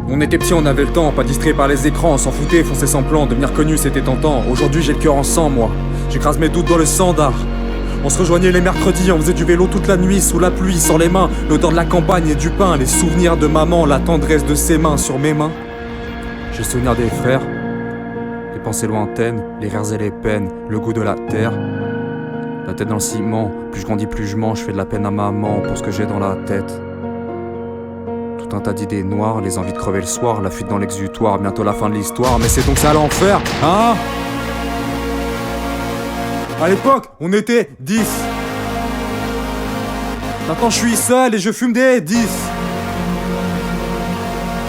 On était petits, on avait le temps, pas distrait par les écrans, on s'en foutait, fonçait sans plan, devenir connu c'était tentant. Aujourd'hui j'ai le cœur en sang moi, j'écrase mes doutes dans le sandar. On se rejoignait les mercredis, on faisait du vélo toute la nuit, sous la pluie, sans les mains, l'odeur de la campagne et du pain, les souvenirs de maman, la tendresse de ses mains sur mes mains. J'ai le souvenir des frères, les pensées lointaines, les rires et les peines, le goût de la terre. La tête dans le ciment, plus je grandis plus je mange, je fais de la peine à maman pour ce que j'ai dans la tête. Tout un tas d'idées noires, les envies de crever le soir, la fuite dans l'exutoire, bientôt la fin de l'histoire, mais c'est donc ça l'enfer, hein? À l'époque, on était 10. Maintenant je suis seul et je fume des 10.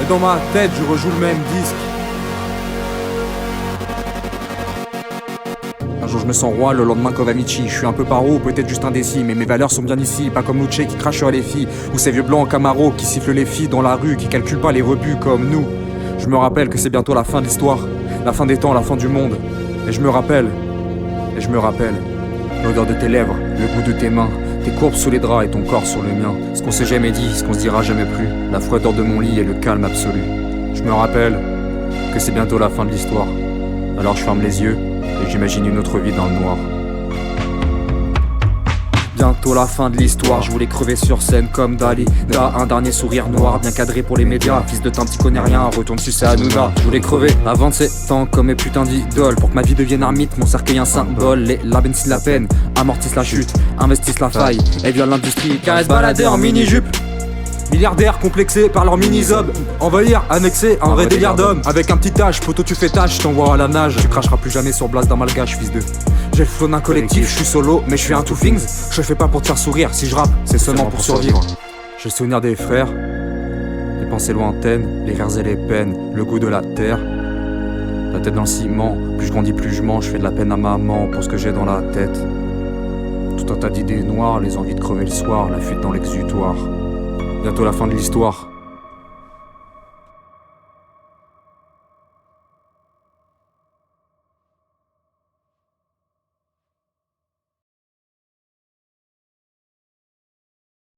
Et dans ma tête, je rejoue le même disque. Un jour je me sens roi, le lendemain Kovamichi. Je suis un peu paro, peut-être juste indécis, mais mes valeurs sont bien ici. Pas comme Luce qui crache sur les filles, ou ces vieux blancs en Camaro qui sifflent les filles dans la rue, qui calculent pas les rebuts comme nous. Je me rappelle que c'est bientôt la fin de l'histoire, la fin des temps, la fin du monde. Et je me rappelle l'odeur de tes lèvres, le goût de tes mains, tes courbes sous les draps et ton corps sur le mien. Ce qu'on s'est jamais dit, ce qu'on se dira jamais plus, la froideur de mon lit et le calme absolu. Je me rappelle que c'est bientôt la fin de l'histoire. Alors je ferme les yeux et j'imagine une autre vie dans le noir. Bientôt la fin de l'histoire, je voulais crever sur scène comme Dali. Un dernier sourire noir, bien cadré pour les médias. Fils de teint, petit connais rien, retourne sucer Hanouna. Je voulais crever avant de 7 ans comme mes putains d'idoles. Pour que ma vie devienne ermite, mon cercueil un symbole. La benzine la peine, amortissent la chute, investissent la faille. Et violent l'industrie, caresse baladeur en mini-jupe. Milliardaires complexés par leur mini-zob. Envahir, annexer, un vrai délire d'homme. Avec un petit tâche, poteau tu fais tâche, je t'envoie à la nage. Tu cracheras plus jamais sur Blas d'un malgache, fils de. J'ai le flow d'un collectif, je suis solo, mais je suis un two things. Je fais pas pour te faire sourire, si je rappe, c'est seulement pour survivre. J'ai le souvenir des frères, les pensées lointaines, les rires et les peines, le goût de la terre. La tête dans le ciment, plus je grandis plus je mange, je fais de la peine à maman pour ce que j'ai dans la tête. Tout un tas d'idées noires, les envies de crever le soir, la fuite dans l'exutoire. Bientôt la fin de l'histoire.